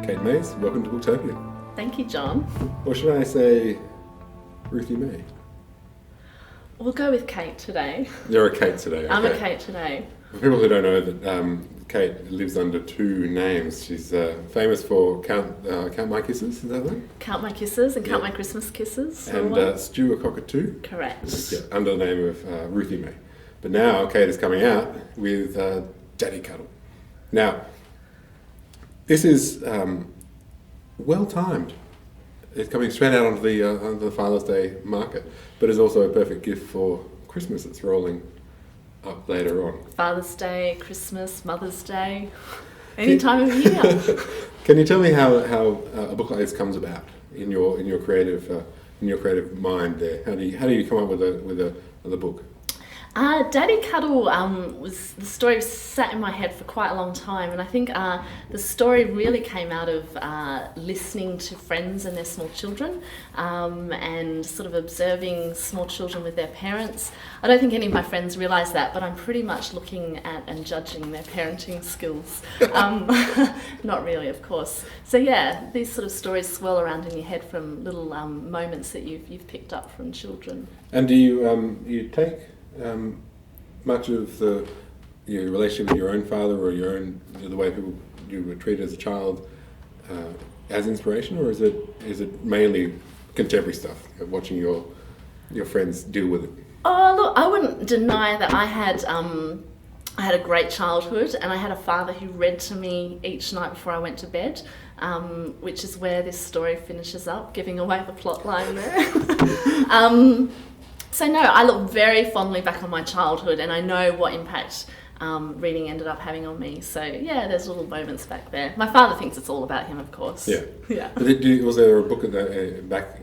Kate Mays, welcome to Booktopia. Thank you, John. Or should I say Ruthie May? We'll go with Kate today. You're a Kate today. Okay. I'm a Kate today. For people who don't know, that Kate lives under two names. She's famous for Count My Kisses, is that right? Count My Kisses and Count My Christmas Kisses. And Stew a Cockatoo. Correct. Yeah, under the name of Ruthie May. But now Kate is coming out with Daddy Cuddle. Now, this is well timed. It's coming straight out onto the Father's Day market, but it's also a perfect gift for Christmas. It's rolling up later on. Father's Day, Christmas, Mother's Day, any time of year. Can you tell me how a book like this comes about in your creative mind there? How do you come up with a book? Daddy Cuddle was the story sat in my head for quite a long time, and I think the story really came out of listening to friends and their small children, and sort of observing small children with their parents. I don't think any of my friends realise that, but I'm pretty much looking at and judging their parenting skills. Not really, of course. So yeah, these sort of stories swirl around in your head from little moments that you've picked up from children. And do you take much of your relationship with your own father or the way you were treated as a child as inspiration, or is it mainly contemporary stuff, watching your friends deal with it? Oh look, I wouldn't deny that I had a great childhood, and I had a father who read to me each night before I went to bed, which is where this story finishes up, giving away the plot line there. So no, I look very fondly back on my childhood, and I know what impact reading ended up having on me. So yeah, there's little moments back there. My father thinks it's all about him, of course. Yeah. Yeah. But was there a book back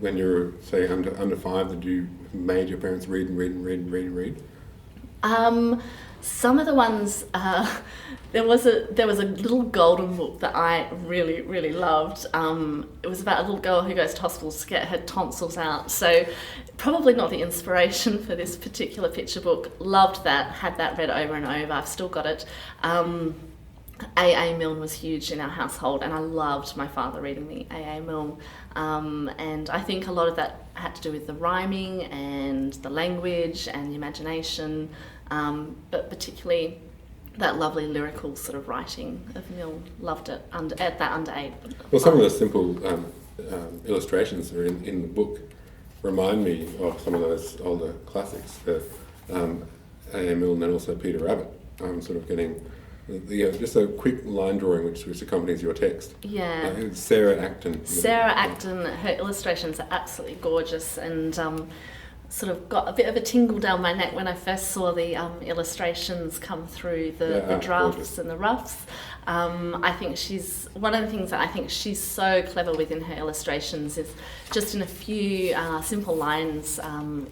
when you were, say, under 5 that you made your parents read? Some of the ones, there was a little golden book that I really, really loved. It was about a little girl who goes to hospital to get her tonsils out. So probably not the inspiration for this particular picture book. Loved that, had that read over and over. I've still got it. A.A. Milne was huge in our household, and I loved my father reading me A.A. Milne. And I think a lot of that had to do with the rhyming and the language and the imagination, but particularly that lovely lyrical sort of writing of Milne. Loved it at that under 8. Well, some of the simple illustrations that are in the book remind me of some of those older classics, A.A. Milne and also Peter Rabbit. I'm sort of getting just a quick line drawing which accompanies your text. Yeah. Sarah Acton. Sarah Acton, her illustrations are absolutely gorgeous, and sort of got a bit of a tingle down my neck when I first saw the illustrations come through the drafts gorgeous. And the roughs. I think one of the things that I think she's so clever with in her illustrations is just in a few simple lines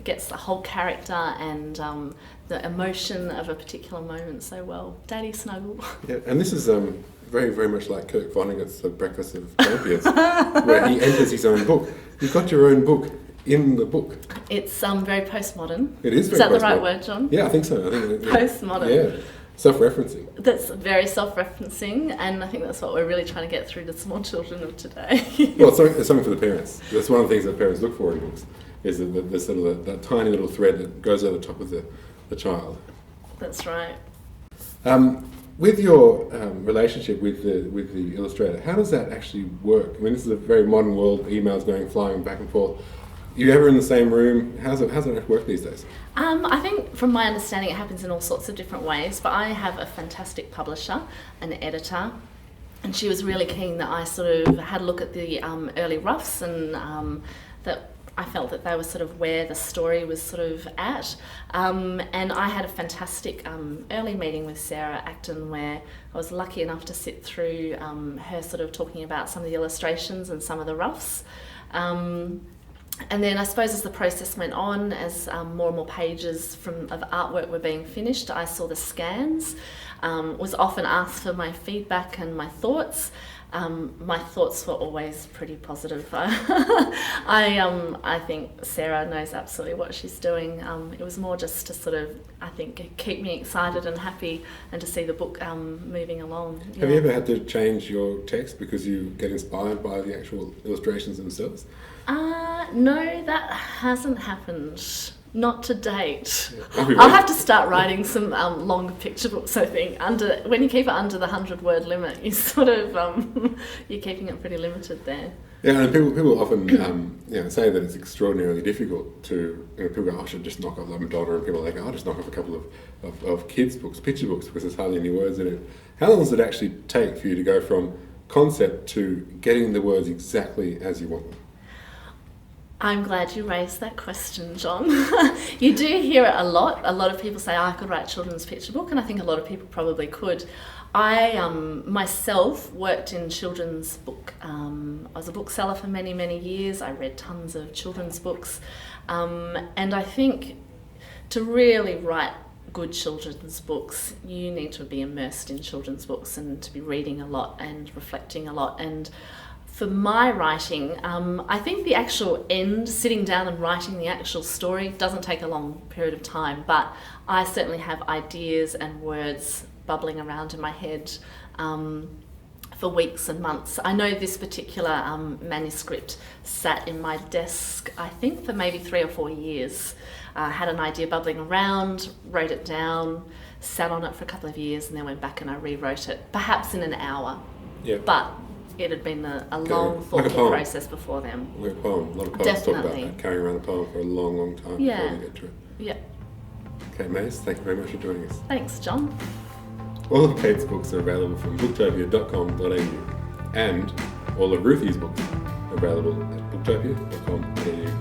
gets the whole character and the emotion of a particular moment so well. Daddy Snuggle. Yeah, and this is very, very much like Kirk Vonnegut's The Breakfast of Champions, where he enters his own book. You've got your own book in the book. It's very postmodern. It is very postmodern. Is that the right word, John? Yeah, I think so. Postmodern. Yeah, self-referencing. That's very self-referencing, and I think that's what we're really trying to get through to small children of today. Well, it's something for the parents. That's one of the things that parents look for in books, is the sort of that tiny little thread that goes over the top of the child. That's right. With your relationship with the illustrator, how does that actually work? I mean, this is a very modern world, emails flying back and forth. You ever in the same room? How's it work these days? I think from my understanding it happens in all sorts of different ways, but I have a fantastic publisher, an editor, and she was really keen that I sort of had a look at the early roughs, and that I felt that they were sort of where the story was sort of at. And I had a fantastic early meeting with Sarah Acton where I was lucky enough to sit through her sort of talking about some of the illustrations and some of the roughs. And then I suppose as the process went on, as more and more pages of artwork were being finished, I saw the scans, was often asked for my feedback and my thoughts. my thoughts were always pretty positive. I think Sarah knows absolutely what she's doing. It was more just to sort of, I think, keep me excited and happy and to see the book moving along. Have you ever had to change your text because you get inspired by the actual illustrations themselves? No, that hasn't happened. Not to date. Yeah. I'll have to start writing some long picture books, I think. When you keep it under the 100-word limit, you sort of, you're keeping it pretty limited there. Yeah, and people often say that it's extraordinarily difficult to, people go, I should just knock off Love Madonna, and people are like, I'll just knock off a couple of kids' books, picture books, because there's hardly any words in it. How long does it actually take for you to go from concept to getting the words exactly as you want them? I'm glad you raised that question, John. You do hear it a lot. A lot of people say, I could write a children's picture book, and I think a lot of people probably could. I myself worked in children's book. I was a bookseller for many, many years. I read tons of children's books. And I think to really write good children's books, you need to be immersed in children's books and to be reading a lot and reflecting a lot. And for my writing, I think the actual end, sitting down and writing the actual story, doesn't take a long period of time, but I certainly have ideas and words bubbling around in my head for weeks and months. I know this particular manuscript sat in my desk, I think, for maybe 3 or 4 years. I had an idea bubbling around, wrote it down, sat on it for a couple of years, and then went back and I rewrote it, perhaps in an hour. Yeah. But it had been a long, thoughtful process before then. Like a poem. A lot of poets talk about that, carrying around a poem for a long, long time before they get to it. Yeah. Okay, Maze, thank you very much for joining us. Thanks, John. All of Kate's books are available from booktopia.com.au, and all of Ruthie's books are available at booktopia.com.au.